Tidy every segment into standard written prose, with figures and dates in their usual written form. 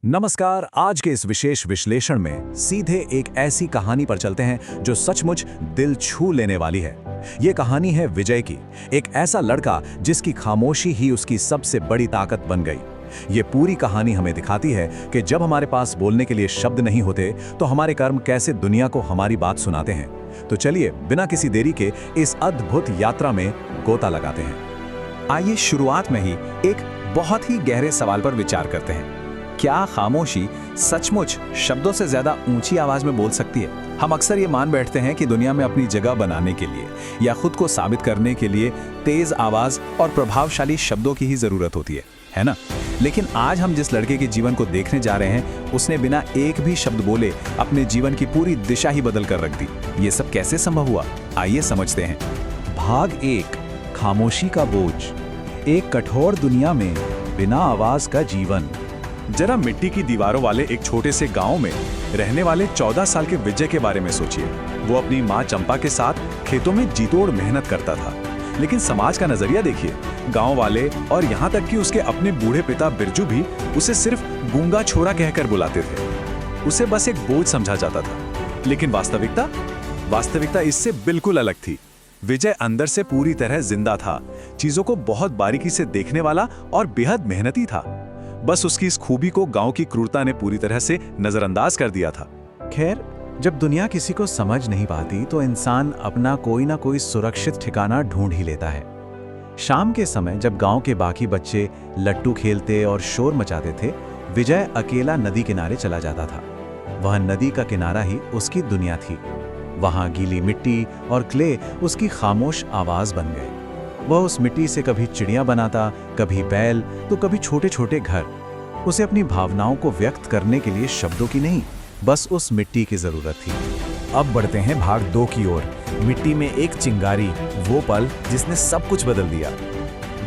नमस्कार। आज के इस विशेष विश्लेषण में सीधे एक ऐसी कहानी पर चलते हैं जो सचमुच दिल छू लेने वाली है। ये कहानी है विजय की, एक ऐसा लड़का जिसकी खामोशी ही उसकी सबसे बड़ी ताकत बन गई। ये पूरी कहानी हमें दिखाती है कि जब हमारे पास बोलने के लिए शब्द नहीं होते तो हमारे कर्म कैसे दुनिया को हमारी बात सुनाते हैं। तो चलिए बिना किसी देरी के इस अद्भुत यात्रा में गोता लगाते हैं। आइए शुरुआत में ही एक बहुत ही गहरे सवाल पर विचार करते हैं। क्या खामोशी सचमुच शब्दों से ज्यादा ऊंची आवाज में बोल सकती है? हम अक्सर ये मान बैठते हैं कि दुनिया में अपनी जगह बनाने के लिए या खुद को साबित करने के लिए तेज आवाज और प्रभावशाली शब्दों की ही जरूरत होती है ना? लेकिन आज हम जिस लड़के के जीवन को देखने जा रहे हैं, उसने बिना एक भी शब्द बोले अपने जीवन की पूरी दिशा ही बदल कर रख दी। ये सब कैसे संभव हुआ, आइए समझते हैं। भाग 1, खामोशी का बोझ। एक कठोर दुनिया में बिना आवाज का जीवन। जरा मिट्टी की दीवारों वाले एक छोटे से गांव में रहने वाले 14 साल के विजय के बारे में सोचिए। वो अपनी माँ चंपा के साथ खेतों में जीतोड़ मेहनत करता था, लेकिन समाज का नजरिया देखिए। गांव वाले और यहाँ तक कि उसके अपने बूढ़े पिता बिरजू भी उसे सिर्फ गूंगा छोरा कहकर बुलाते थे। उसे बस एक बोझ समझा जाता था। लेकिन वास्तविकता इससे बिल्कुल अलग थी। विजय अंदर से पूरी तरह जिंदा था, चीजों को बहुत बारीकी से देखने वाला और बेहद मेहनती था। बस उसकी इस खूबी को गांव की क्रूरता ने पूरी तरह से नजरअंदाज कर दिया था। खैर, जब दुनिया किसी को समझ नहीं पाती तो इंसान अपना कोई ना कोई सुरक्षित ठिकाना ढूंढ ही लेता है। शाम के समय जब गांव के बाकी बच्चे लट्टू खेलते और शोर मचाते थे, विजय अकेला नदी किनारे चला जाता था। वह नदी का किनारा ही उसकी दुनिया थी। वहां गीली मिट्टी और क्ले उसकी खामोश आवाज बन गए। वह उस मिट्टी से कभी चिड़िया बनाता, कभी बैल, तो कभी छोटे छोटे घर। उसे अपनी भावनाओं को व्यक्त करने के लिए शब्दों की नहीं, बस उस मिट्टी की जरूरत थी। अब बढ़ते हैं भाग 2 की ओर। मिट्टी में एक चिंगारी, वो पल जिसने सब कुछ बदल दिया।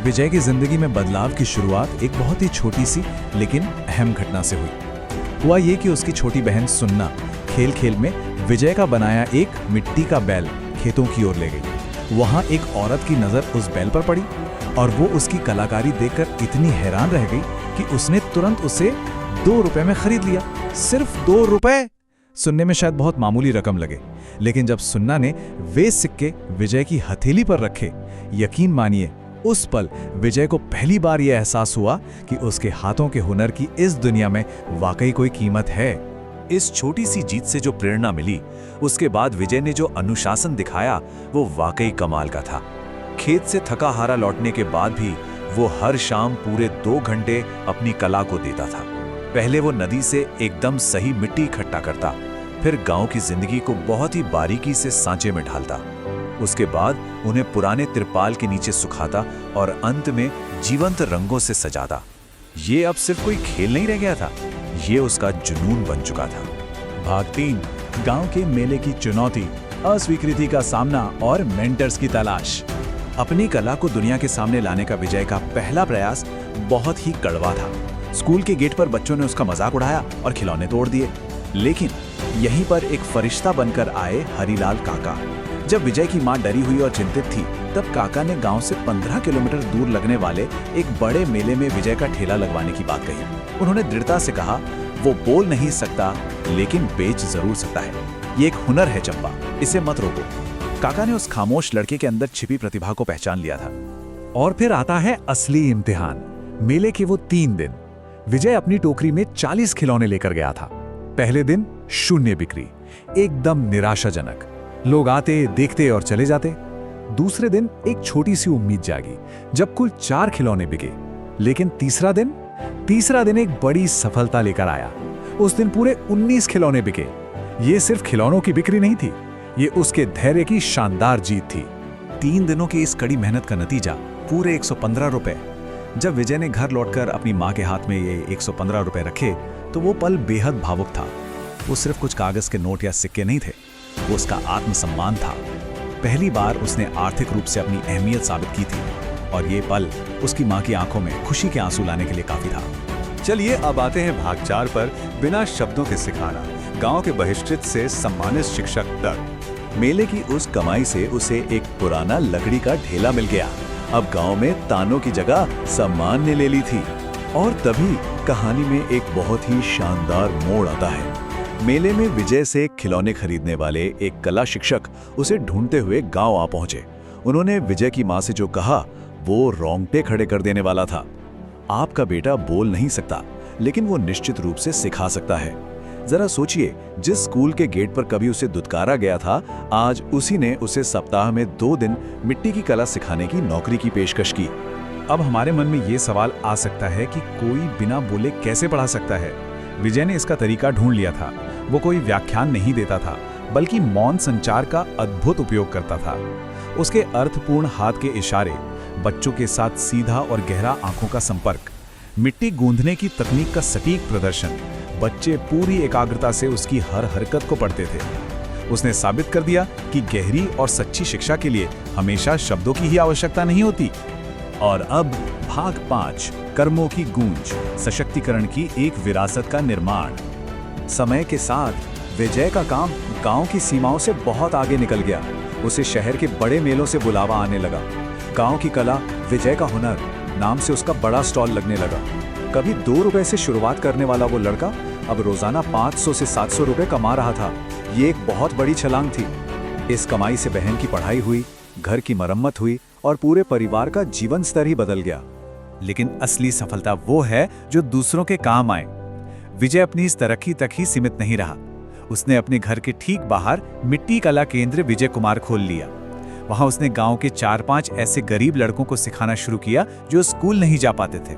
विजय की जिंदगी में बदलाव की शुरुआत एक बहुत ही छोटी सी लेकिन अहम घटना से हुई। हुआ ये कि उसकी छोटी बहन सुन्ना खेल खेल में विजय का बनाया एक मिट्टी का बैल खेतों की ओर ले गई। वहां एक औरत की नजर उस बैल पर पड़ी और वो उसकी कलाकारी देखकर इतनी हैरान रह गई कि उसने तुरंत उसे 2 रुपए में खरीद लिया। सिर्फ 2 रुपए! सुनने में शायद बहुत मामूली रकम लगे, लेकिन जब सुन्ना ने वे सिक्के विजय की हथेली पर रखे, यकीन मानिए उस पल विजय को पहली बार यह एहसास हुआ कि उसके हाथों के हुनर की इस दुनिया में वाकई कोई कीमत है। इस छोटी सी जीत से जो प्रेरणा मिली, उसके बाद विजय ने जो अनुशासन दिखाया, वो वाकई कमाल का था। खेत से थका हारा लौटने के बाद भी वो हर शाम पूरे 2 घंटे अपनी कला को देता था। पहले वो नदी से एकदम सही मिट्टी इकट्ठा करता, फिर गांव की जिंदगी को बहुत ही बारीकी से सांचे में ढालता। उसके बाद उन्हें पुराने तिरपाल के नीचे सुखाता और अंत में जीवंत रंगों से सजाता। ये अब सिर्फ कोई खेल नहीं रह गया था, ये उसका जुनून बन चुका था। भाग 3, गांव के मेले की चुनौती, अस्वीकृति का सामना और मेंटर्स की तलाश। अपनी कला को दुनिया के सामने लाने का विजय का पहला प्रयास बहुत ही कड़वा था। स्कूल के गेट पर बच्चों ने उसका मजाक उड़ाया और खिलौने तोड़ दिए, लेकिन यहीं पर एक फरिश्ता बनकर आए हरिलाल काका। जब विजय की मां डरी हुई और चिंतित थी, तब काका ने गांव से 15 किलोमीटर दूर लगने वाले एक बड़े मेले में विजय का ठेला लगवाने की बात कही। उन्होंने दृढ़ता से कहा, वो बोल नहीं सकता लेकिन बेच जरूर सकता है। ये एक हुनर है चंपा, इसे मत रोको। काका ने उस खामोश लड़के के अंदर छिपी प्रतिभा को पहचान लिया था। और फिर आता है असली इम्तिहान। मेले के वो 3 दिन विजय अपनी टोकरी में 40 खिलौने लेकर गया था। पहले दिन शून्य बिक्री, एकदम निराशाजनक। लोग आते, देखते और चले जाते। दूसरे दिन एक छोटी सी उम्मीद जागी जब कुल 4 खिलौने बिके। लेकिन तीसरा दिन एक बड़ी सफलता लेकर आया। उस दिन पूरे 19 खिलौने बिके। ये सिर्फ खिलौनों की बिक्री नहीं थी, ये उसके धैर्य की शानदार जीत थी। 3 दिनों की इस कड़ी मेहनत का नतीजा पूरे 115 रुपए। जब विजय ने घर लौटकर अपनी मां के हाथ में ये 115 रुपए रखे, तो वो पल बेहद भावुक था। वो सिर्फ कुछ कागज के नोट या सिक्के नहीं थे, वो उसका आत्मसम्मान था। पहली बार उसने आर्थिक रूप से अपनी अहमियत साबित की थी, और ये पल उसकी मां की आंखों में खुशी के आंसू लाने के लिए काफी था। चलिए अब आते हैं भाग 4 पर, बिना शब्दों के सिखाना। गांव के बहिष्कृत से सम्मानित शिक्षक तक। मेले की उस कमाई से उसे एक पुराना लकड़ी का ढेला मिल गया। अब गांव में तानों की जगह सम्मान ने ले ली थी। और तभी कहानी में एक बहुत ही शानदार मोड़ आता है। मेले में विजय से खिलौने खरीदने वाले एक कला शिक्षक उसे ढूंढते हुए गांव आ पहुंचे। उन्होंने विजय की मां से जो कहा वो रोंगटे खड़े कर देने वाला था। आपका बेटा बोल नहीं सकता, लेकिन वो निश्चित रूप से सिखा सकता है। जरा सोचिए, जिस स्कूल के गेट पर कभी उसे दुत्कारा गया था, आज उसी ने उसे सप्ताह में 2 दिन मिट्टी की कला सिखाने की नौकरी की पेशकश की। अब हमारे मन में ये सवाल आ सकता है कि कोई बिना बोले कैसे पढ़ा सकता है। विजय ने इसका तरीका ढूंढ लिया था। वो कोई व्याख्यान नहीं देता था, बल्कि मौन संचार का अद्भुत उपयोग करता था। उसके अर्थपूर्ण हाथ के इशारे, बच्चों के साथ सीधा और गहरा आंखों का संपर्क, मिट्टी गूंथने की तकनीक का सटीक प्रदर्शन, बच्चे पूरी एकाग्रता से उसकी हर हरकत को पढ़ते थे। उसने साबित कर दिया कि गहरी और सच्ची शिक्षा के लिए हमेशा शब्दों की ही आवश्यकता नहीं होती। और अब भाग 5, कर्मों की गूंज, सशक्तिकरण की एक विरासत का निर्माण। समय के साथ विजय का काम गांव की सीमाओं से बहुत आगे निकल गया। उसे शहर के बड़े मेलों से बुलावा आने लगा। गांव की कला, विजय का हुनर नाम से उसका बड़ा स्टॉल लगने लगा। कभी 2 रुपए से शुरुआत करने वाला वो लड़का अब रोजाना 500 से 700 रुपए कमा रहा था। ये एक बहुत बड़ी छलांग थी। इस कमाई से बहन की पढ़ाई हुई, घर की मरम्मत हुई और पूरे परिवार का जीवन स्तर ही बदल गया। लेकिन असली सफलता वो है जो दूसरों के काम आए। विजय अपनी इस तरक्की तक ही सीमित नहीं रहा। उसने अपने घर के ठीक बाहर मिट्टी कला केंद्र विजय कुमार खोल लिया। वहां उसने गांव के 4-5 ऐसे गरीब लड़कों को सिखाना शुरू किया जो स्कूल नहीं जा पाते थे।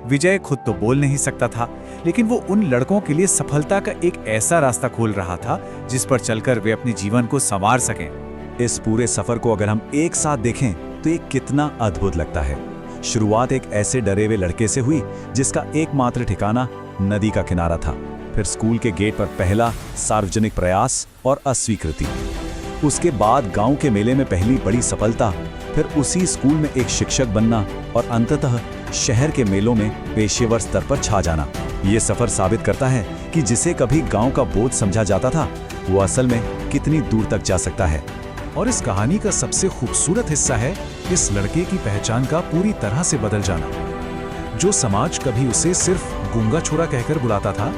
विजय खुद तो बोल नहीं सकता था, लेकिन वो उन लड़कों के लिए सफलता का एक ऐसा रास्ता खोल रहा था जिस पर चलकर वे अपने जीवन को संवार सकें। इस पूरे सफर को अगर हम एक साथ देखें तो ये कितना अद्भुत लगता है। शुरुआत एक ऐसे डरे हुए लड़के से हुई जिसका एकमात्र ठिकाना नदी का किनारा था। फिर स्कूल के गेट पर पहला सार्वजनिक प्रयास और अस्वीकृति। उसके बाद गांव के मेले में पहली बड़ी सफलता, फिर उसी स्कूल में एक शिक्षक बनना और अंततः शहर के मेलों में पेशेवर स्तर पर छा जाना। ये सफर साबित करता है कि जिसे कभी गांव का बोझ समझा जाता था, वो असल में कितनी दूर तक जा सकता है। और इस कहानी का सबसे खूबसूरत हिस्सा है इस लड़के की पहचान का पूरी तरह से बदल जाना। जो समाज कभी उसे सिर्फ गूंगा छोरा कहकर बुलाता था,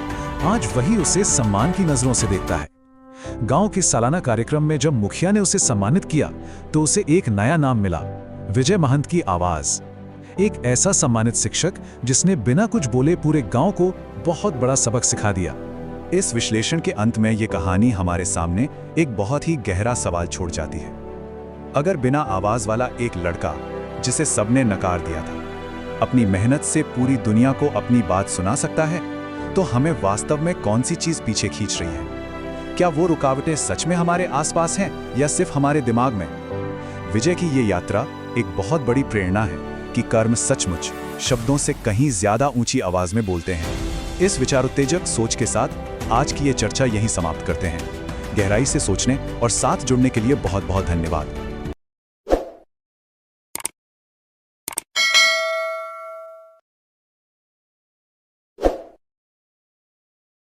आज वही उसे सम्मान की नजरों से देखता है। गांव के सालाना कार्यक्रम में जब मुखिया ने उसे सम्मानित किया तो उसे एक नया नाम मिला, विजय महंत की आवाज। एक ऐसा सम्मानित शिक्षक जिसने बिना कुछ बोले पूरे गांव को बहुत बड़ा सबक सिखा दिया। इस विश्लेषण के अंत में ये कहानी हमारे सामने एक बहुत ही गहरा सवाल छोड़ जाती है। अगर बिना आवाज वाला एक लड़का, जिसे सबने नकार दिया था, अपनी मेहनत से पूरी दुनिया को अपनी बात सुना सकता है, तो हमें वास्तव में कौन सी चीज पीछे खींच रही है? क्या वो रुकावटें सच में हमारे आसपास हैं या सिर्फ हमारे दिमाग में? विजय की ये यात्रा एक बहुत बड़ी प्रेरणा है कि कर्म सचमुच शब्दों से कहीं ज्यादा ऊंची आवाज में बोलते हैं। इस विचारोत्तेजक सोच के साथ आज की ये चर्चा यहीं समाप्त करते हैं। गहराई से सोचने और साथ जुड़ने के लिए बहुत बहुत धन्यवाद।